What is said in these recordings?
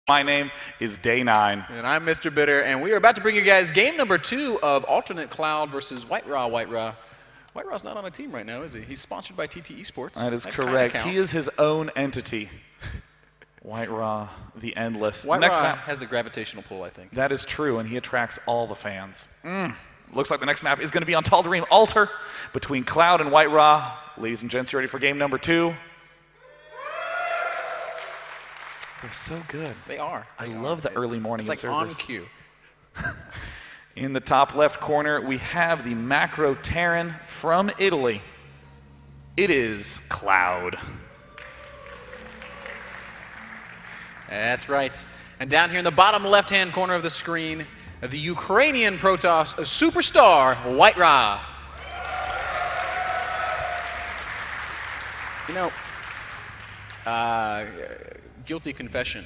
My name is Day 9. And I'm Mr. Bitter, and we are about to bring you guys game number 2 of alternate ClouD versus White Raw. White Raw's not on a team right now, is he? He's sponsored by TT Esports. That is correct. He is his own entity. White Raw, the endless. White Raw has a gravitational pull, I think. That is true, and he attracts all the fans. Looks like the next map is going to be on Tal'Darim Altar between ClouD and White Raw. Ladies and gents, you ready for game number 2? They're so good. They are. I love the early morning observers. It's like observers. on cue. In the top left corner, we have the Macro Terran from Italy. It is ClouD. That's right. And down here in the bottom left-hand corner of the screen, the Ukrainian Protoss superstar, White Raw. You know, guilty confession.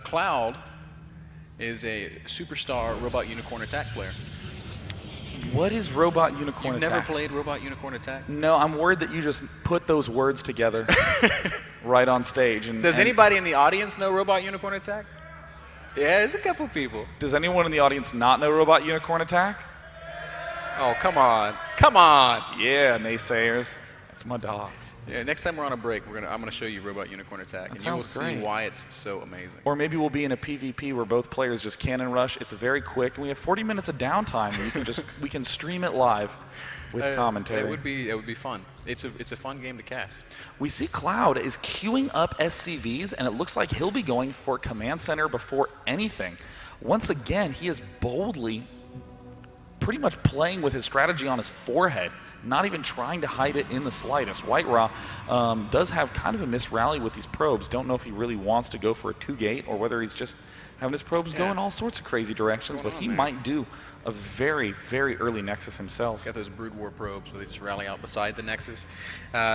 ClouD is a superstar Robot Unicorn Attack player. What is Robot Unicorn You've Attack? never played Robot Unicorn Attack? No, I'm worried that you just put those words together right on stage. Does anybody in the audience know Robot Unicorn Attack? Yeah, there's a couple people. Does anyone in the audience not know Robot Unicorn Attack? Oh, come on. Come on. Yeah, naysayers. That's my dogs. Yeah, next time we're on a break, I'm gonna show you Robot Unicorn Attack, and you will see why it's so amazing. Or maybe we'll be in a PvP where both players just cannon rush. It's very quick, and we have 40 minutes of downtime. And we can stream it live with commentary. That would be fun. It's a fun game to cast. We see ClouD is queuing up SCVs, and it looks like he'll be going for Command Center before anything. Once again, he is boldly pretty much playing with his strategy on his forehead, not even trying to hide it in the slightest. White Raw does have kind of a misrally with these probes. Don't know if he really wants to go for a 2-gate or whether he's just having his probes go in all sorts of crazy directions, but he might do a very, very early Nexus himself. He's got those Brood War probes where they just rally out beside the Nexus.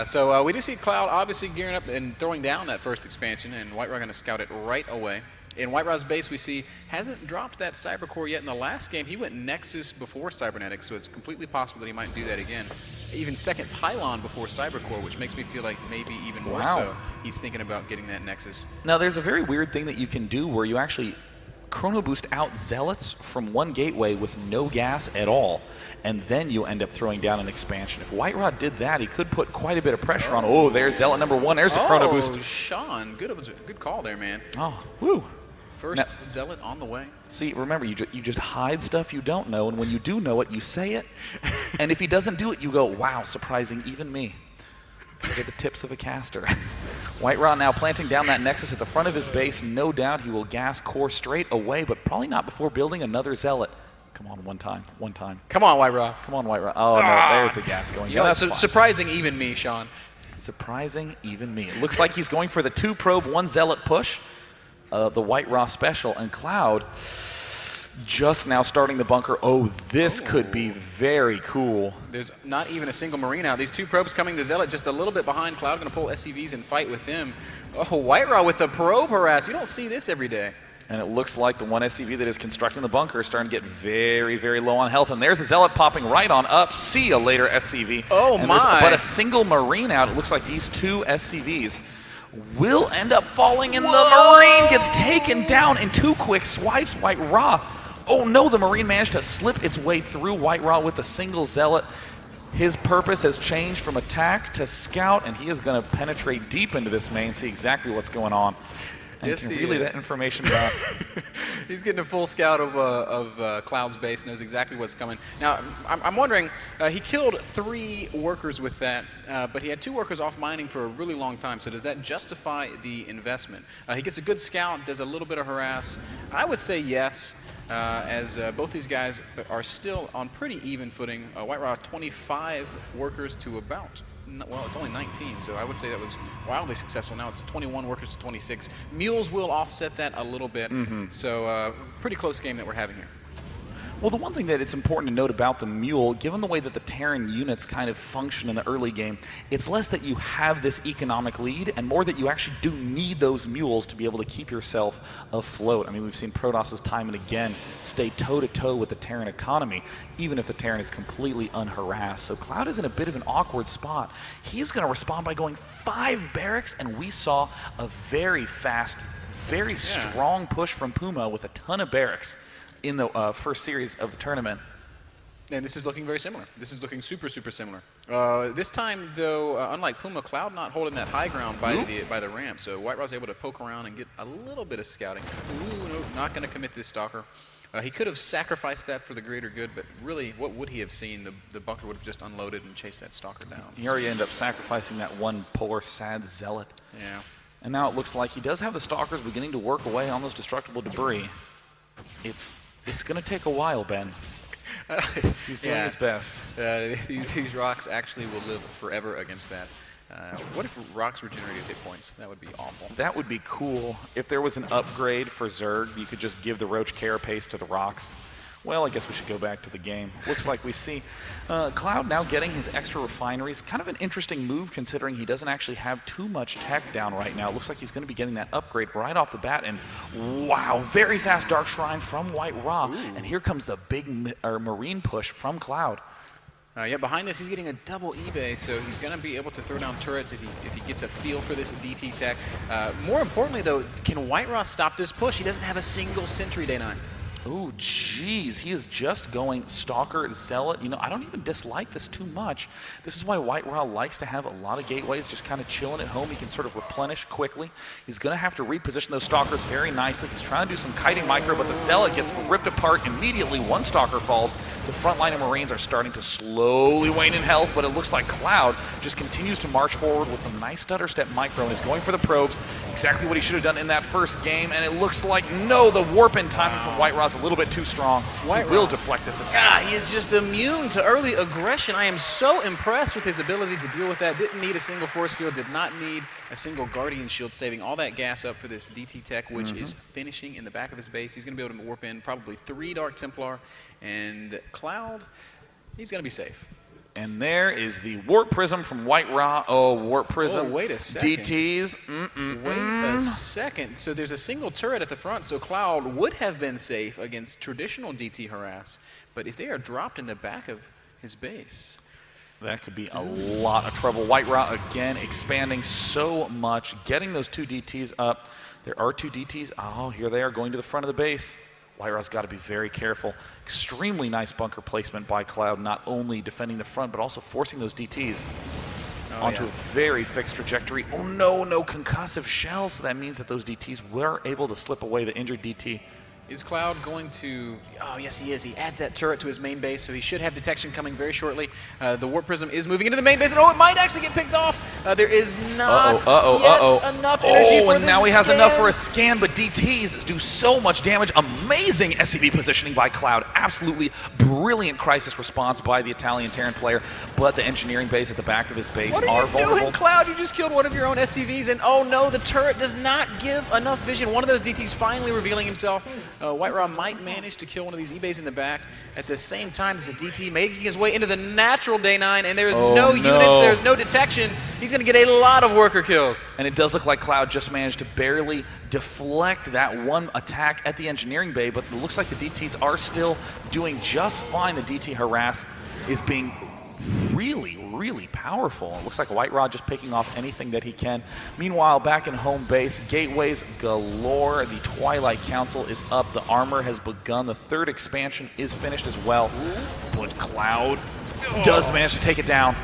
So we do see ClouD obviously gearing up and throwing down that first expansion, and White Raw going to scout it right away. In White Raw's base, we see hasn't dropped that Cyber Core yet. In the last game, he went Nexus before Cybernetics, so it's completely possible that he might do that again. Even second Pylon before Cyber Core, which makes me feel like maybe even more so he's thinking about getting that Nexus. Now, there's a very weird thing that you can do where you actually chrono boost out Zealots from one gateway with no gas at all, and then you end up throwing down an expansion. If White Raw did that, he could put quite a bit of pressure on. Oh, there's Zealot number 1. There's a chrono boost. Oh, Sean, good call there, man. Oh, woo. First Zealot on the way. See, remember, you just hide stuff you don't know, and when you do know it, you say it. And if he doesn't do it, you go, wow, surprising even me. Those are the tips of a caster. White Raw now planting down that Nexus at the front of his base. No doubt he will gas Core straight away, but probably not before building another Zealot. Come on, one time. Come on, White Raw. Come on, White Raw. Oh, no, there's the gas going. Yeah, that's surprising even me, Sean. Surprising even me. It looks like he's going for the 2-probe, 1 Zealot push. The White Raw special, and ClouD just now starting the bunker. Oh, this could be very cool. There's not even a single Marine out. These 2 probes coming to Zealot just a little bit behind. ClouD going to pull SCVs and fight with them. Oh, White Raw with the probe harass. You don't see this every day. And it looks like the one SCV that is constructing the bunker is starting to get very, very low on health. And there's the Zealot popping right on up. See you later, SCV. Oh, and my. But a single Marine out. It looks like these 2 SCVs will end up falling, and the Marine gets taken down in 2 quick swipes. White Raw. Oh no, the Marine managed to slip its way through White Raw with a single Zealot. His purpose has changed from attack to scout, and he is going to penetrate deep into this main, see exactly what's going on. And yes, can relay that information back. He's getting a full scout of ClouD's base, knows exactly what's coming. Now, I'm wondering, he killed 3 workers with that, but he had 2 workers off mining for a really long time, so does that justify the investment? He gets a good scout, does a little bit of harass. I would say yes, as both these guys are still on pretty even footing. White Raw 25 workers to about, well, it's only 19, so I would say that was wildly successful. Now it's 21 workers to 26. Mules will offset that a little bit, so pretty close game that we're having here. Well, the one thing that it's important to note about the Mule, given the way that the Terran units kind of function in the early game, it's less that you have this economic lead and more that you actually do need those Mules to be able to keep yourself afloat. I mean, we've seen Protoss time and again stay toe-to-toe with the Terran economy, even if the Terran is completely unharassed. So ClouD is in a bit of an awkward spot. He's going to respond by going 5 barracks, and we saw a very fast, very strong push from Puma with a ton of barracks in the first series of the tournament. And this is looking very similar. This is looking super, super similar. This time, though, unlike Puma, ClouD not holding that high ground by the ramp, so White Raw's able to poke around and get a little bit of scouting. Ooh, no, not going to commit to this Stalker. He could have sacrificed that for the greater good, but really, what would he have seen? The bunker would have just unloaded and chased that Stalker down. He already ended up sacrificing that one poor, sad Zealot. Yeah. And now it looks like he does have the Stalkers beginning to work away on those destructible debris. It's going to take a while, Ben. He's doing his best. These rocks actually will live forever against that. What if rocks regenerated hit points? That would be awful. That would be cool. If there was an upgrade for Zerg, you could just give the Roach Carapace to the rocks. Well, I guess we should go back to the game. Looks like we see ClouD now getting his extra refineries. Kind of an interesting move considering he doesn't actually have too much tech down right now. Looks like he's going to be getting that upgrade right off the bat. And wow, very fast Dark Shrine from White Raw. Ooh. And here comes the big Marine push from ClouD. Yeah, behind this, he's getting a double eBay, so he's going to be able to throw down turrets if he gets a feel for this DT tech. More importantly, though, can White Raw stop this push? He doesn't have a single sentry day 9. Oh, geez. He is just going Stalker, Zealot. You know, I don't even dislike this too much. This is why White Raw likes to have a lot of gateways, just kind of chilling at home. He can sort of replenish quickly. He's going to have to reposition those Stalkers very nicely. He's trying to do some kiting micro, but the Zealot gets ripped apart immediately. One Stalker falls. The front line of Marines are starting to slowly wane in health, but it looks like ClouD just continues to march forward with some nice stutter step micro. He's going for the probes. Exactly what he should have done in that first game, and it looks like, no, the warp in timing from White Raw's a little bit too strong. White will deflect this attack. Yeah, he is just immune to early aggression. I am so impressed with his ability to deal with that. Didn't need a single force field, did not need a single Guardian Shield, saving all that gas up for this DT tech, which is finishing in the back of his base. He's going to be able to warp in probably 3 Dark Templar, and ClouD, he's going to be safe. And there is the Warp Prism from White Raw. Oh, Warp Prism. Oh, wait a second. DTs. Wait a second. So there's a single turret at the front, so ClouD would have been safe against traditional DT harass. But if they are dropped in the back of his base, that could be a lot of trouble. White Raw again expanding so much, getting those 2 DTs up. There are 2 DTs. Oh, here they are going to the front of the base. White Raw's got to be very careful. Extremely nice bunker placement by ClouD, not only defending the front, but also forcing those DTs onto a very fixed trajectory. Oh no, no concussive shells. So that means that those DTs were able to slip away the injured DT. Is ClouD going to... Oh, yes, he is. He adds that turret to his main base, so he should have detection coming very shortly. The Warp Prism is moving into the main base, and it might actually get picked off. There is not enough energy for and now he has enough for a scan, but DTs do so much damage. Amazing SCV positioning by ClouD. Absolutely brilliant crisis response by the Italian Terran player, but the engineering base at the back of his base are vulnerable. What are you doing, ClouD? You just killed one of your own SCVs, and oh no, the turret does not give enough vision. One of those DTs finally revealing himself. White Raw might manage to kill one of these eBays in the back. At the same time, there's a DT making his way into the natural day 9, and there's no units, there's no detection. He's going to get a lot of worker kills. And it does look like ClouD just managed to barely deflect that one attack at the engineering bay, but it looks like the DTs are still doing just fine. The DT harass is being really, really powerful. It looks like White Raw just picking off anything that he can. Meanwhile, back in home base, gateways galore. The Twilight Council is up. The armor has begun. The 3rd expansion is finished as well. But ClouD does manage to take it down.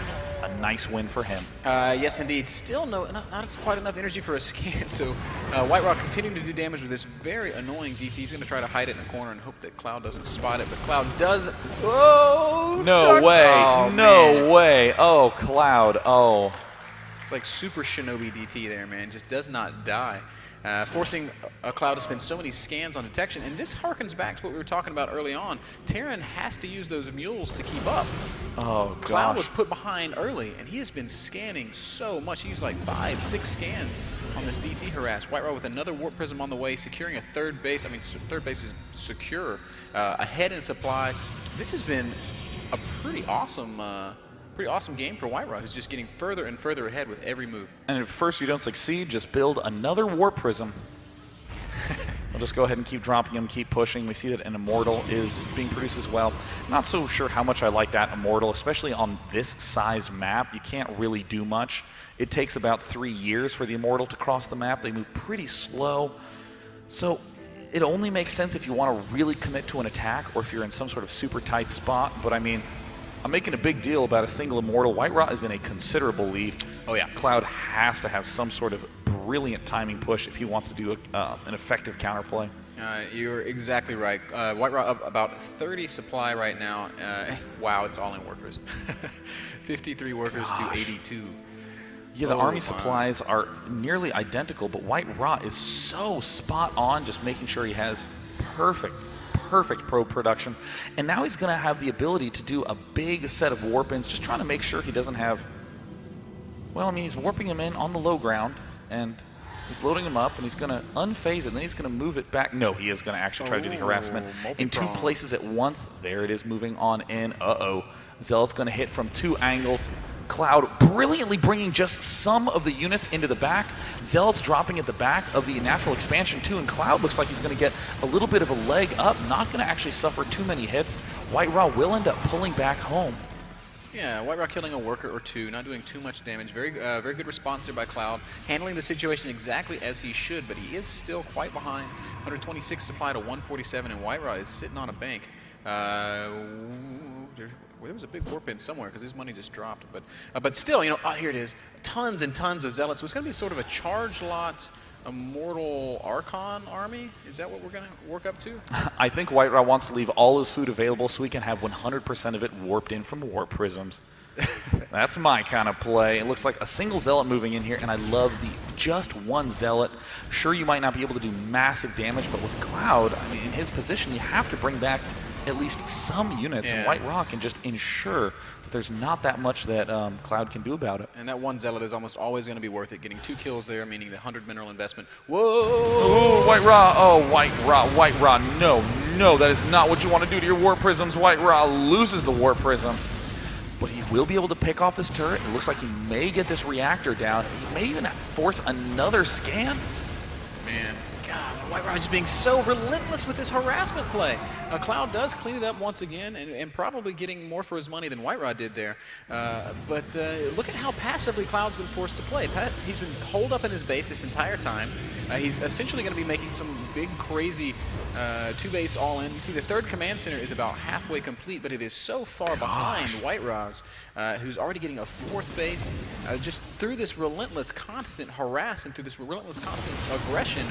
A nice win for him. Yes, indeed. Still not quite enough energy for a scan, so White Raw continuing to do damage with this very annoying DT. He's going to try to hide it in the corner and hope that ClouD doesn't spot it, but ClouD does. Oh! No way! No way! Oh, ClouD! Oh. It's like Super Shinobi DT there, man. Just does not die. Forcing ClouD to spend so many scans on detection, and this harkens back to what we were talking about early on. Terran has to use those mules to keep up. Oh, gosh. ClouD was put behind early, and he has been scanning so much. He used like 5-6 scans on this DT harass. White Raw with another Warp Prism on the way, securing a 3rd base. I mean, 3rd base is secure. Ahead in supply. This has been a pretty awesome game for White Raw, who's just getting further and further ahead with every move. And if first you don't succeed, just build another Warp Prism. We'll just go ahead and keep dropping them, keep pushing. We see that an Immortal is being produced as well. Not so sure how much I like that Immortal, especially on this size map. You can't really do much. It takes about 3 years for the Immortal to cross the map. They move pretty slow. So it only makes sense if you want to really commit to an attack or if you're in some sort of super tight spot. But I mean, I'm making a big deal about a single immortal. White Ra is in a considerable lead. Oh yeah. ClouD has to have some sort of brilliant timing push if he wants to do an effective counterplay. You're exactly right. White Ra up about 30 supply right now. Wow, it's all in workers. 53 workers to 82. Yeah, the army supplies are nearly identical, but White Ra is so spot on, just making sure he has perfect probe production. And now he's going to have the ability to do a big set of warp-ins, just trying to make sure he doesn't have... Well, I mean, he's warping him in on the low ground, and he's loading him up, and he's going to unphase it, and then he's going to move it back. No, he is going to actually try to do the harassment in 2 places at once. There it is, moving on in. Uh-oh. Zealot's going to hit from 2 angles. ClouD brilliantly bringing just some of the units into the back. Zealot's dropping at the back of the natural expansion too, and ClouD looks like he's going to get a little bit of a leg up, not going to actually suffer too many hits. White Ra will end up pulling back home. Yeah, White Ra killing a worker or 2, not doing too much damage. Very good response there by ClouD, handling the situation exactly as he should, but he is still quite behind. 126 supply to 147, and White Ra is sitting on a bank. There was a big warp in somewhere because his money just dropped, but still, you know, here it is, tons and tons of zealots. So it's going to be sort of a charge lot, Immortal Archon army. Is that what we're going to work up to? I think White Ra wants to leave all his food available so he can have 100% of it warped in from warp prisms. That's my kind of play. It looks like a single zealot moving in here, and I love the just 1 zealot. Sure, you might not be able to do massive damage, but with ClouD, I mean, in his position, you have to bring back at least some units, and White Ra can just ensure that there's not that much that ClouD can do about it. And that 1 zealot is almost always going to be worth it. Getting 2 kills there, meaning the 100 mineral investment. Whoa! Oh, White Ra! Oh, White Ra! No, that is not what you want to do to your warp prisms. White Ra loses the warp prism, but he will be able to pick off this turret. It looks like he may get this reactor down. He may even force another scan. Man, God, White Ra is being so relentless with this harassment play. ClouD does clean it up once again, and probably getting more for his money than White Ra did there. But look at how passively ClouD's been forced to play. He's been holed up in his base this entire time. He's essentially going to be making some big, crazy 2-base all-in. You see, the 3rd command center is about halfway complete, but it is so far behind White Ra's, who's already getting a 4th base. Just through this relentless, constant harass and through this relentless, constant aggression,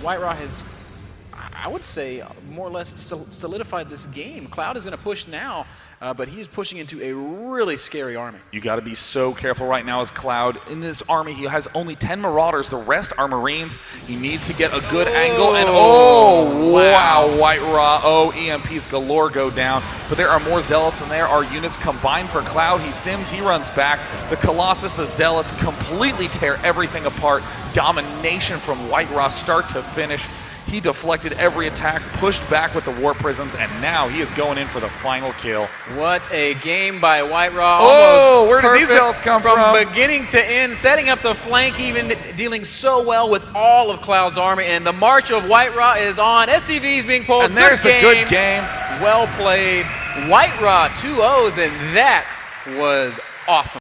White Ra has, I would say, more or less solidified this game. ClouD is going to push now, but he is pushing into a really scary army. You got to be so careful right now as ClouD. In this army, he has only 10 Marauders. The rest are Marines. He needs to get a good angle, and wow, White Ra. Oh, EMPs galore go down. But there are more Zealots than there are units combined for ClouD. He stims, he runs back. The Colossus, the Zealots completely tear everything apart. Domination from White Ra start to finish. He deflected every attack, pushed back with the Warp Prisms, and now he is going in for the final kill. What a game by White Ra. Oh, where did these zealots come from? Beginning to end, setting up the flank, even dealing so well with all of ClouD's army, and the march of White Ra is on. SCV is being pulled. And there's the good game. Well played. White Ra, 2 O's, and that was awesome.